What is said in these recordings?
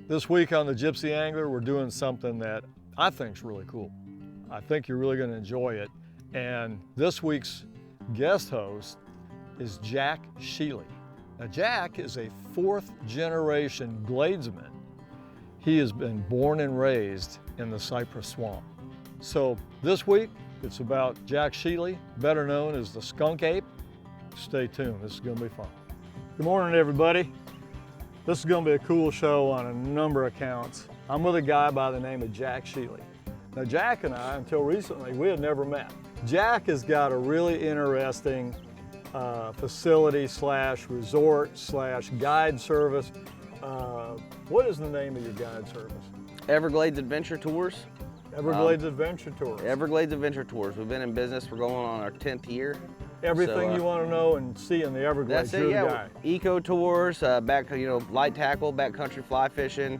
This week on the Gypsy Angler, we're doing something that I think is really cool. I think you're really going to enjoy it. And this week's guest host is Jack Shealy. Now, Jack is a fourth-generation gladesman. He has been born and raised in the cypress swamp. So this week, it's about Jack Shealy, better known as the skunk ape. Stay tuned, this is going to be fun. Good morning, everybody. This is going to be a cool show on a number of counts. I'm with a guy by the name of Jack Shealy. Now, Jack and I, until recently, we had never met. Jack has got a really interesting facility slash resort slash guide service. What is the name of your guide service? Everglades Adventure Tours. Everglades Adventure Tours. Everglades Adventure Tours. We've been in business. We're going on our 10th year. Everything you want to know and see in the Everglades, that's it, you're the yeah. guy. Eco tours, light tackle, backcountry fly fishing,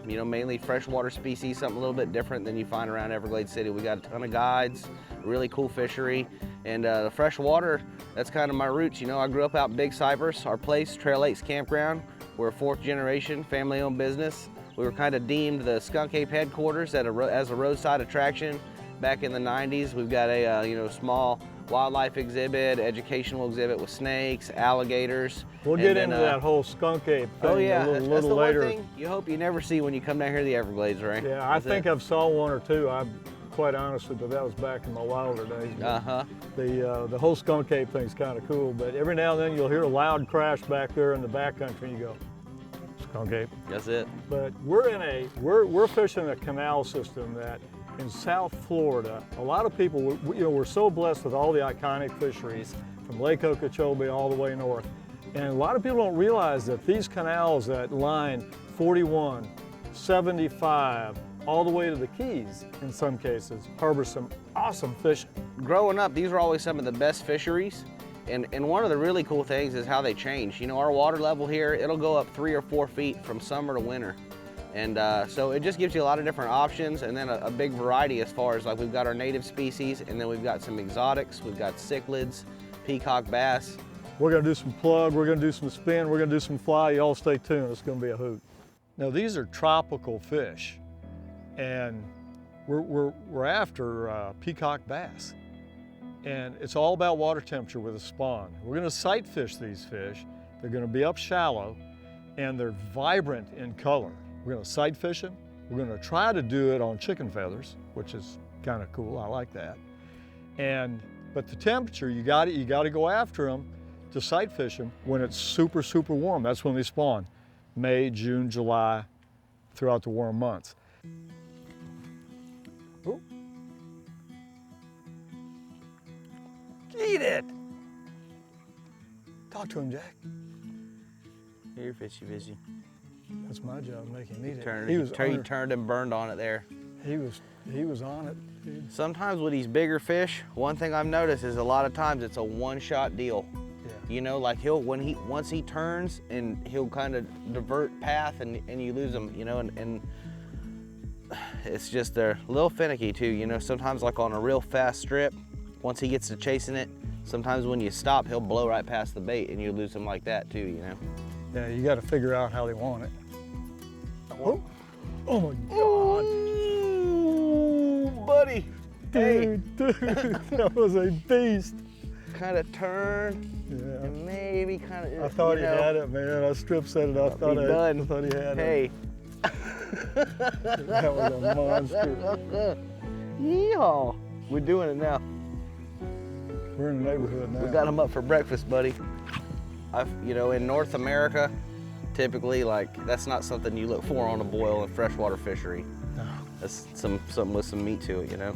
mainly freshwater species, something a little bit different than you find around Everglades City. We got a ton of guides, really cool fishery, and the freshwater, that's kind of my roots. You know, I grew up out in Big Cypress. Our place, Trail Lakes Campground. We're a fourth generation family-owned business. We were kind of deemed the skunk ape headquarters as a roadside attraction back in the 90s. We've got a small wildlife exhibit, educational exhibit with snakes, alligators. We'll get into that whole skunk ape thing oh yeah, a little the later. One thing you hope you never see when you come down here to the Everglades, right? Yeah, I think I've saw one or two. I'm quite honest with you, but that was back in my wilder days. The whole skunk ape thing's kind of cool, but every now and then you'll hear a loud crash back there in the backcountry and you go, skunk ape. That's it. But we're fishing a canal system that in South Florida, a lot of people, we're so blessed with all the iconic fisheries from Lake Okeechobee all the way north. And a lot of people don't realize that these canals that line 41, 75, all the way to the Keys, in some cases, harbor some awesome fishing. Growing up, these were always some of the best fisheries. And one of the really cool things is how they change. You know, our water level here, it'll go up 3 or 4 feet from summer to winter. And so it just gives you a lot of different options, and then a big variety as far as, like, we've got our native species, and then we've got some exotics. We've got cichlids, peacock bass. We're gonna do some plug, we're gonna do some spin, we're gonna do some fly. You all stay tuned, it's gonna be a hoot. Now, these are tropical fish, and we're after peacock bass. And it's all about water temperature with a spawn. We're gonna sight fish these fish. They're gonna be up shallow, and they're vibrant in color. We're gonna sight fish them. We're gonna try to do it on chicken feathers, which is kind of cool, I like that. But the temperature, you gotta go after them to sight fish them when it's super, super warm. That's when they spawn. May, June, July, throughout the warm months. Ooh. Eat it! Talk to him, Jack. Here, fishy. That's my job, making him eat it. He turned and burned on it there. He was on it. Dude. Sometimes with these bigger fish, one thing I've noticed is a lot of times it's a one-shot deal. Yeah. You know, like once he turns and he'll kind of divert path and you lose him, you know, and it's just they're a little finicky too, you know. Sometimes like on a real fast strip, once he gets to chasing it, sometimes when you stop, he'll blow right past the bait and you lose him like that too, you know. Yeah, you got to figure out how they want it. Oh my God. Ooh, buddy. Dude, that was a beast. Kind of turn, yeah. And maybe kind of. I thought he had it, man. I strip set it. I thought he had it. Hey. That was a monster. Yeehaw. We're doing it now. We're in the neighborhood now. We got him up for breakfast, buddy. In North America, typically, like, that's not something you look for on a boil in freshwater fishery. No. That's something with some meat to it, you know?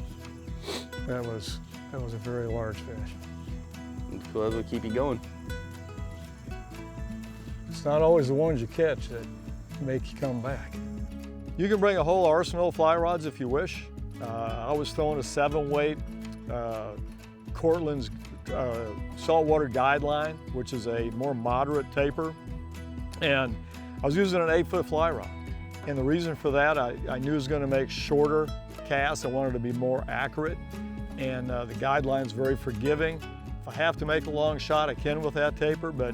That was a very large fish. It's cool, that'll keep you going. It's not always the ones you catch that make you come back. You can bring a whole arsenal of fly rods if you wish. I was throwing a 7-weight Cortland's saltwater guideline, which is a more moderate taper. And I was using an 8-foot fly rod. And the reason for that, I knew it was going to make shorter casts. I wanted to be more accurate. And the guideline's very forgiving. If I have to make a long shot, I can with that taper, but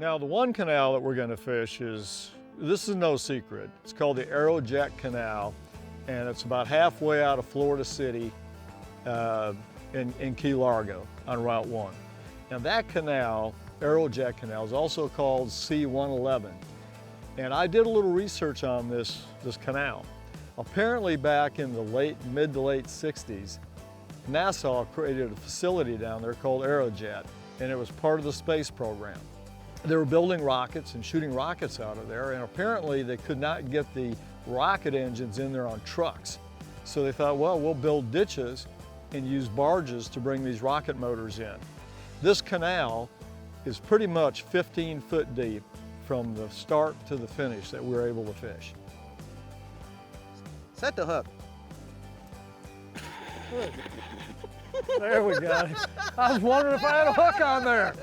Now the one canal that we're going to fish this is no secret. It's called the Jack Canal, and it's about halfway out of Florida City in Key Largo on Route 1. Now that canal, Jack Canal, is also called C-111. And I did a little research on this canal. Apparently back in the mid to late 60s, NASA created a facility down there called Aerojet, and it was part of the space program. They were building rockets and shooting rockets out of there, and apparently they could not get the rocket engines in there on trucks. So they thought, well, we'll build ditches and use barges to bring these rocket motors in. This canal is pretty much 15 foot deep from the start to the finish that we're able to fish. Set the hook. There we go. I was wondering if I had a hook on there.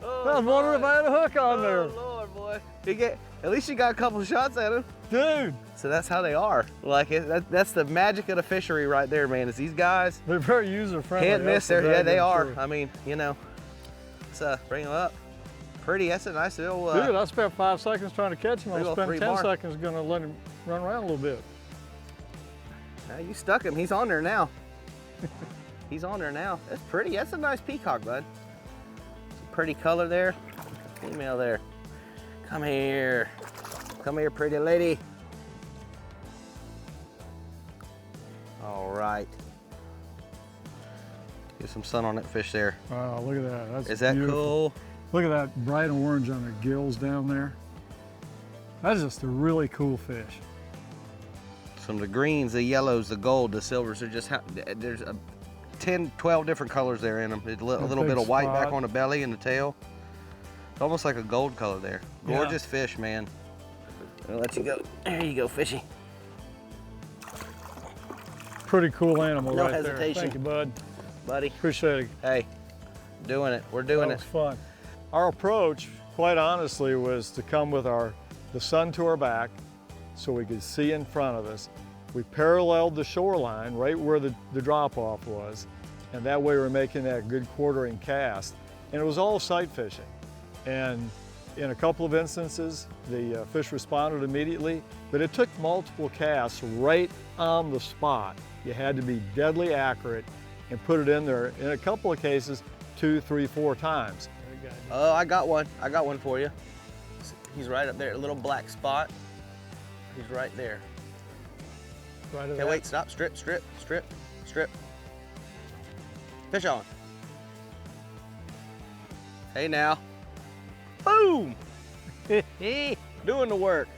Oh, I was wondering if I had a hook on there. Oh, Lord, boy. At least you got a couple shots at him. Dude. So that's how they are. Like, that's the magic of the fishery right there, man, is these guys. They're very user-friendly. Can't miss there. Yeah, they are. Sure. I mean, you know, let's bring them up. Pretty, that's a nice little... Dude, I spent 5 seconds trying to catch him. I'll spend 10 bar. seconds gonna let him run around a little bit. Now you stuck him. He's on there now. He's on there now. That's pretty. That's a nice peacock, bud. Pretty color there. Female there. Come here. Come here, pretty lady. All right. Get some sun on that fish there. Wow, look at that. That's Is that beautiful. cool? Look at that bright orange on the gills down there. That's just a really cool fish. Some of the greens, the yellows, the gold, the silvers are just, there's 10, 12 different colors there in them. There's a little bit of white spot. back on the belly and the tail. It's almost like a gold color there. Gorgeous fish, man. I'll let you go. There you go, fishy. Pretty cool animal No right hesitation. there. Thank you, bud. Buddy. Appreciate it. Hey, doing it. We're doing That it. was fun. Our approach, quite honestly, was to come with the sun to our back so we could see in front of us. We paralleled the shoreline right where the drop-off was, and that way we're making that good quartering cast. And it was all sight fishing. And in a couple of instances, the fish responded immediately, but it took multiple casts right on the spot. You had to be deadly accurate and put it in there, in a couple of cases, 2, 3, 4 times. Oh, I got one. I got one for you. He's right up there, a little black spot. He's right there. Right Okay, wait, stop, strip, strip, strip, strip. Fish on. Hey now. Boom! Doing the work.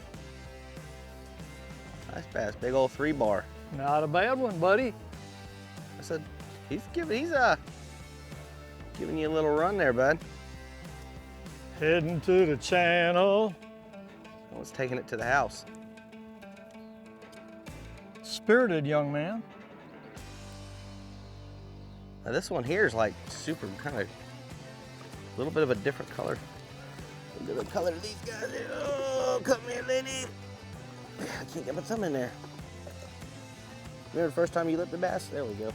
Nice bass, big old 3-bar. Not a bad one, buddy. I said, he's giving you a little run there, bud. Heading to the channel. I was taking it to the house. Spirited young man. Now this one here is like super kind of, a little bit of a different color. Look at the color of these guys. Oh, come here, lady. I can't get my thumb in there. Remember the first time you lipped the bass? There we go.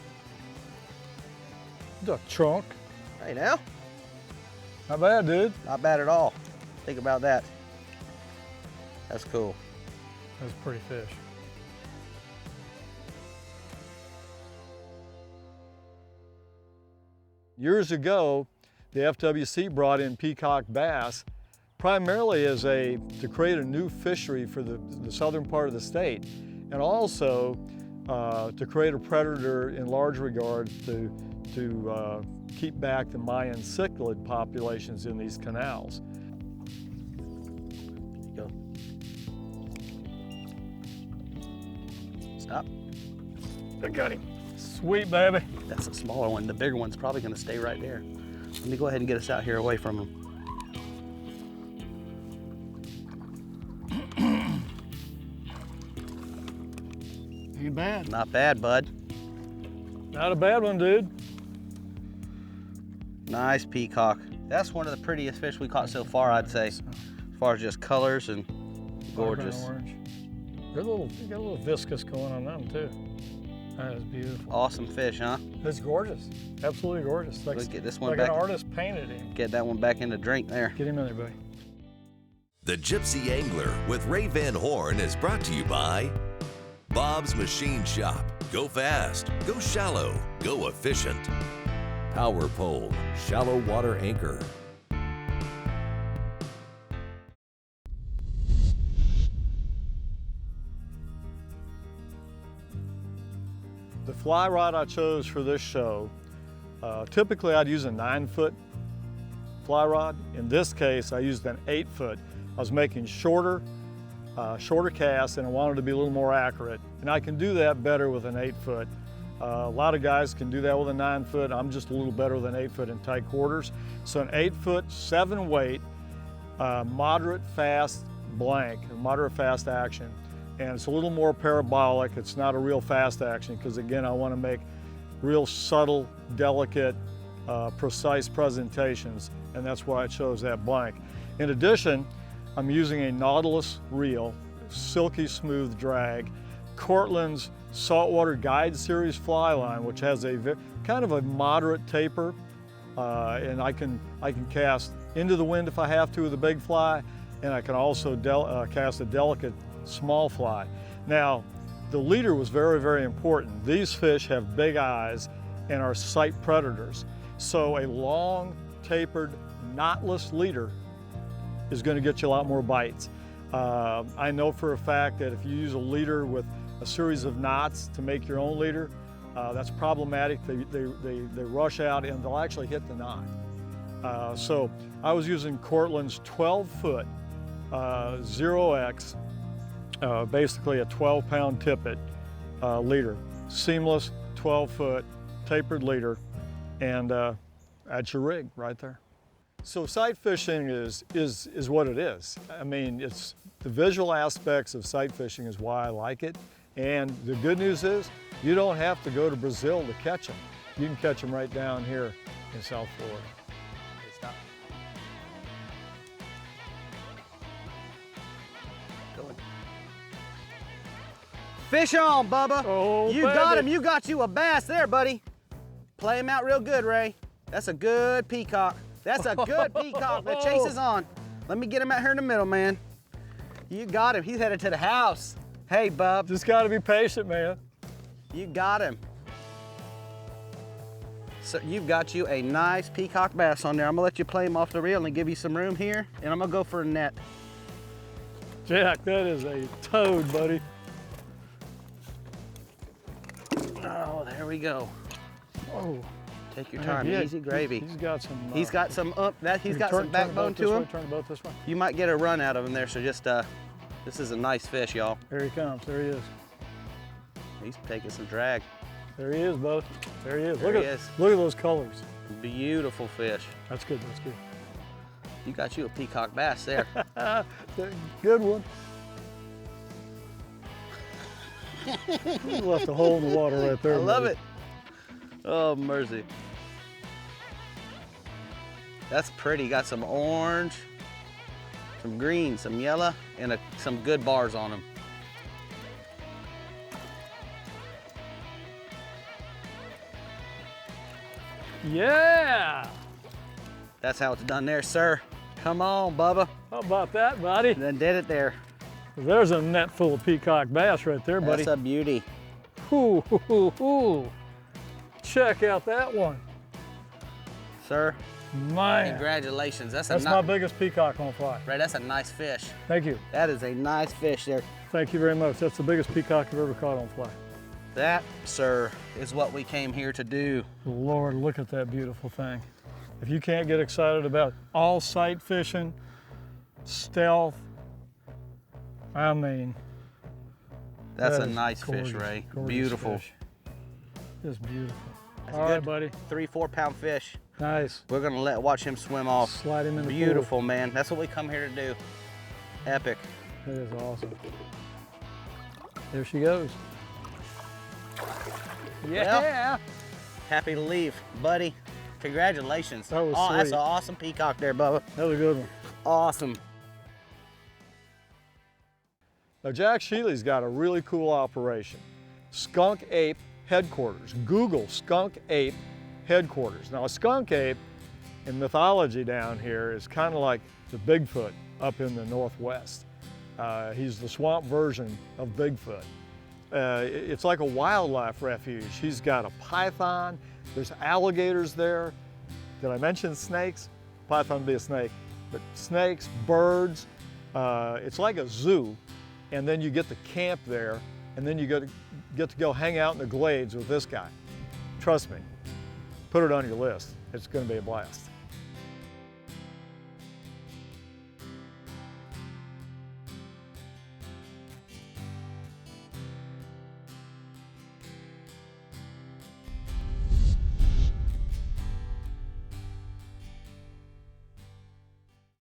The trunk. Hey now. Not bad, dude. Not bad at all. Think about that. That's cool. That's a pretty fish. Years ago, the FWC brought in peacock bass primarily to create a new fishery for the southern part of the state, and also to create a predator in large regard to keep back the Mayan cichlid populations in these canals. Go. Stop. I got him. Sweet, baby. That's a smaller one. The bigger one's probably going to stay right there. Let me go ahead and get us out here away from them. Ain't bad. Not bad, bud. Not a bad one, dude. Nice peacock. That's one of the prettiest fish we caught so far, I'd say. As far as just colors and gorgeous. Orange. They got a little viscous going on them too. That is beautiful. Awesome fish, huh? It's gorgeous. Absolutely gorgeous. Let's get this one like back. An artist painted him. Get that one back in the drink there. Get him in there, buddy. The Gypsy Angler with Ray Van Horn is brought to you by Bob's Machine Shop. Go fast, go shallow, go efficient. Power Pole, shallow water anchor. The fly rod I chose for this show, typically I'd use a 9-foot fly rod. In this case, I used an 8-foot. I was making shorter casts, and I wanted to be a little more accurate. And I can do that better with an 8-foot. A lot of guys can do that with a 9-foot. I'm just a little better with an 8-foot in tight quarters. So an 8-foot, 7-weight, moderate fast blank, moderate fast action. And it's a little more parabolic. It's not a real fast action because, again, I want to make real subtle, delicate, precise presentations, and that's why I chose that blank. In addition, I'm using a Nautilus reel, silky smooth drag, Cortland's Saltwater Guide Series fly line, which has a kind of a moderate taper, and I can cast into the wind if I have to with a big fly, and I can also cast a delicate small fly. Now, the leader was very, very important. These fish have big eyes and are sight predators. So a long, tapered, knotless leader is going to get you a lot more bites. I know for a fact that if you use a leader with a series of knots to make your own leader, that's problematic. They rush out and they'll actually hit the knot. So I was using Cortland's 12-foot 0X, basically a 12-pound tippet leader, seamless 12-foot tapered leader, and that's your rig right there. So sight fishing is what it is. I mean, it's the visual aspects of sight fishing is why I like it. And the good news is you don't have to go to Brazil to catch them. You can catch them right down here in South Florida. Hey, stop. Going. Fish on, Bubba. Oh, you got him. You got you a bass there, buddy. Play him out real good, Ray. That's a good peacock. That's a good peacock. The chase is on. Let me get him out here in the middle, man. You got him. He's headed to the house. Hey, bub. Just got to be patient, man. You got him. So you've got you a nice peacock bass on there. I'm gonna let you play him off the reel and give you some room here, and I'm gonna go for a net. Jack, that is a toad, buddy. Oh, there we go. Oh. Take your time, easy gravy. He's got some. He's got some some backbone to him. Turn the boat this way. You might get a run out of him there, so just this is a nice fish, y'all. There he comes. There he is. He's taking some drag. There he is, bud. There he is. There Look he at is. those colors. Beautiful fish. That's good. That's good. You got you a peacock bass there. Good one. You left a hole in the water right there. I love buddy. it. Oh, mercy. That's pretty. Got some orange, some green, some yellow, and some good bars on them. Yeah. That's how it's done there, sir. Come on, Bubba. How about that, buddy? Then did it there. There's a net full of peacock bass right there, buddy. That's a beauty. Ooh, ooh, ooh. Check out that one. Sir, Man. congratulations. That's my biggest peacock on fly. Right, that's a nice fish. Thank you. That is a nice fish there. Thank you very much. That's the biggest peacock I've ever caught on fly. That, sir, is what we came here to do. Lord, look at that beautiful thing. If you can't get excited about all sight fishing, stealth, I mean. That's that a is nice gorgeous, fish, Ray. gorgeous Beautiful. Fish. Just beautiful. That's All good. right, buddy. 3-4 pound fish. Nice. We're gonna watch him swim off. Slide him in the Beautiful, man. That's what we come here to do. Epic. pool. That is awesome. There she goes. Yeah. Well, happy to leave, buddy. Congratulations. That was That's sweet. an awesome peacock there, Bubba. That was a good one. Awesome. Now, Jack Shealy's got a really cool operation. Skunk ape headquarters. Google skunk ape headquarters. Now a skunk ape in mythology down here is kind of like the Bigfoot up in the Northwest. He's the swamp version of Bigfoot. It's like a wildlife refuge. He's got a python, there's alligators there. Did I mention snakes? Python would be a snake, but snakes, birds. It's like a zoo, and then you get to camp there, and then you get to go hang out in the glades with this guy. Trust me, put it on your list. It's going to be a blast.